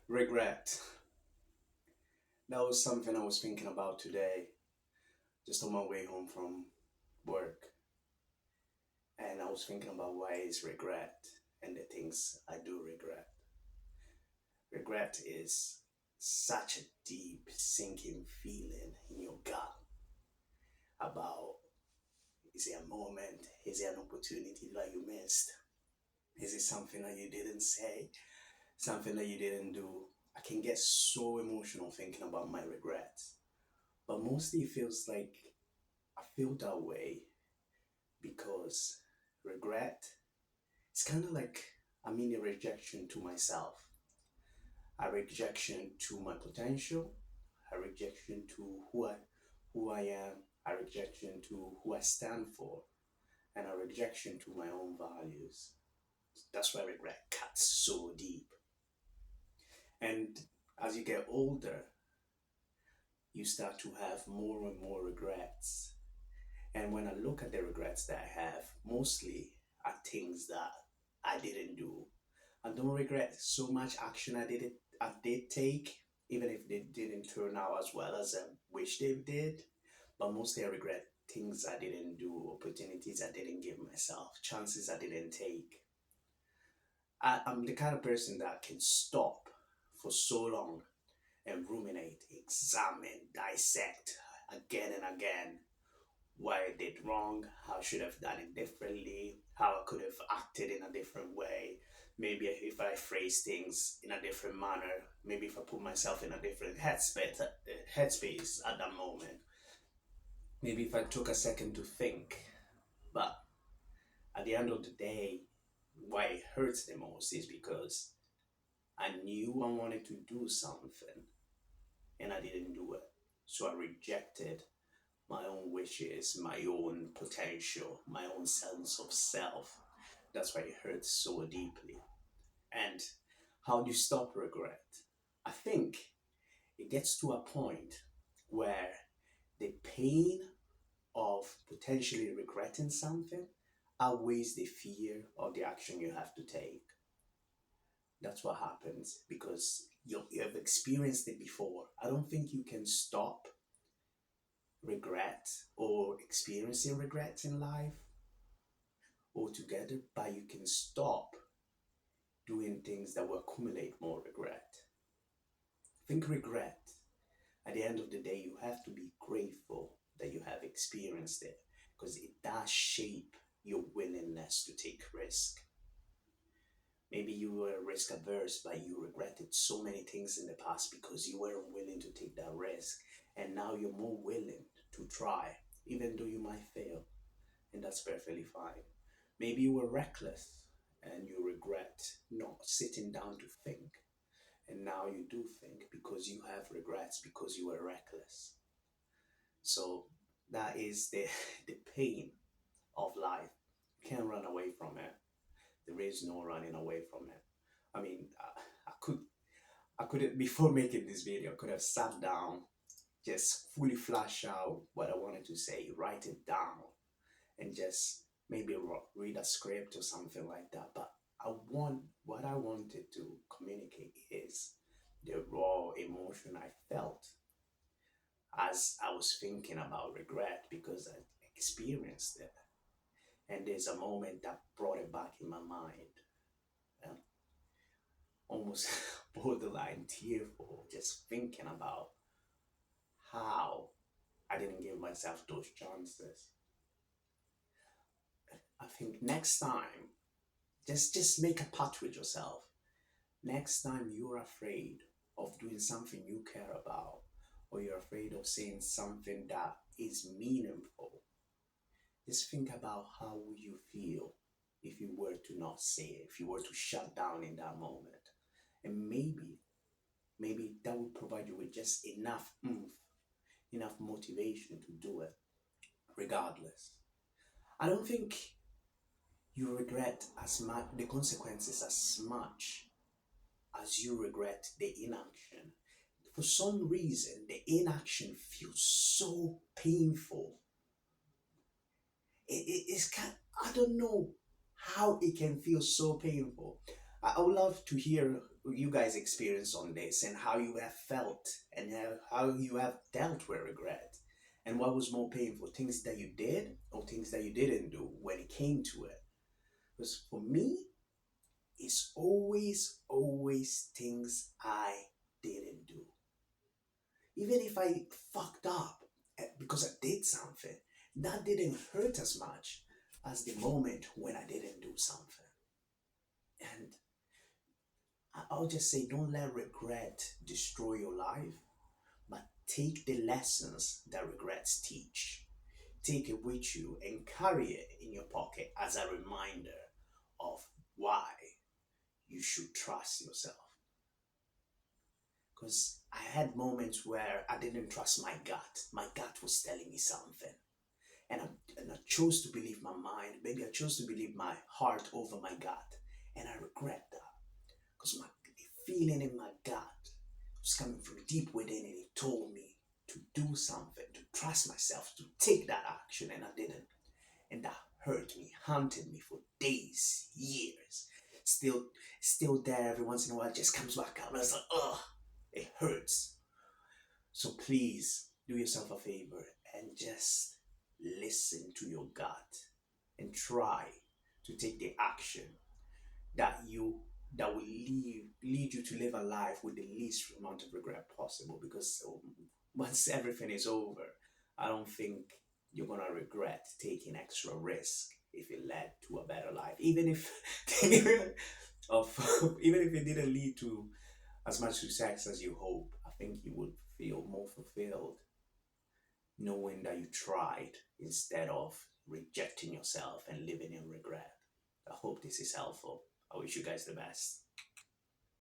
Regret. That was something I was thinking about today, just on my way home from work. And I was thinking about why is regret and the things I do regret. Regret is such a deep, sinking feeling in your gut about is it a moment? Is it an opportunity that you missed? Is it something that you didn't say? Something that you didn't do? I can get so emotional thinking about my regrets. But mostly it feels like I feel that way because regret, it's kind of like a rejection to myself, a rejection to my potential, a rejection to who I am, a rejection to who I stand for, and a rejection to my own values. That's why regret cuts so deep. And as you get older, you start to have more and more regrets. And when I look at the regrets that I have, mostly are things that I didn't do. I don't regret so much action I did take, even if they didn't turn out as well as I wish they did. But mostly I regret things I didn't do, opportunities I didn't give myself, chances I didn't take. I'm the kind of person that can stop for so long and ruminate, examine, dissect again and again what I did wrong, how I should have done it differently, how I could have acted in a different way. Maybe if I phrase things in a different manner, maybe if I put myself in a different headspace at that moment, maybe if I took a second to think. But at the end of the day, why it hurts the most is because I knew I wanted to do something and I didn't do it. So I rejected my own wishes, my own potential, my own sense of self. That's why it hurts so deeply. And how do you stop regret? I think it gets to a point where the pain of potentially regretting something outweighs the fear of the action you have to take. That's what happens because you have experienced it before. I don't think you can stop regret or experiencing regrets in life altogether, but you can stop doing things that will accumulate more regret. Think regret. At the end of the day, you have to be grateful that you have experienced it because it does shape your willingness to take risk. Maybe you were risk averse, but you regretted so many things in the past because you weren't willing to take that risk. And now you're more willing to try, even though you might fail. And that's perfectly fine. Maybe you were reckless and you regret not sitting down to think. And now you do think because you have regrets because you were reckless. So that is the, the pain of life. You can't run away from it. There is no running away from it. I mean, I could before making this video, I could have sat down, just fully flash out what I wanted to say, write it down, and just maybe read a script or something like that. But what I wanted to communicate is the raw emotion I felt as I was thinking about regret because I experienced it. And there's a moment that brought it back in my mind. Um, Almost borderline tearful, just thinking about how I didn't give myself those chances. I think next time, just make a pact with yourself. Next time you're afraid of doing something you care about, or you're afraid of saying something that is meaningful, just think about how would you feel if you were to not say it, if you were to shut down in that moment. And maybe that would provide you with just enough oomph, enough motivation to do it regardless. I don't think you regret as much the consequences as much as you regret the inaction. For some reason, the inaction feels so painful. It's kind. I don't know how it can feel so painful. I would love to hear you guys experience on this, and how you have felt, and how you have dealt with regret, and what was more painful, things that you did or things that you didn't do when it came to it. Because for me, it's always things I didn't do. Even if I fucked up because I did something, that didn't hurt as much as the moment when I didn't do something. And I'll just say, don't let regret destroy your life, but take the lessons that regrets teach. Take it with you and carry it in your pocket as a reminder of why you should trust yourself. Because I had moments where I didn't trust my gut. My gut was telling me something. And I chose to believe my mind. Maybe I chose to believe my heart over my gut. And I regret that. Because the feeling in my gut was coming from deep within, and it told me to do something, to trust myself, to take that action, and I didn't. And that hurt me, haunted me for days, years. Still, still there every once in a while, it just comes back out. And I was like, ugh, it hurts. So please do yourself a favor and just listen to your gut and try to take the action that you that will lead you to live a life with the least amount of regret possible. Because once everything is over, I don't think you're gonna regret taking extra risk if it led to a better life. Even if even if it didn't lead to as much success as you hope, I think you would feel more fulfilled knowing that you tried instead of rejecting yourself and living in regret. I hope this is helpful. I wish you guys the best.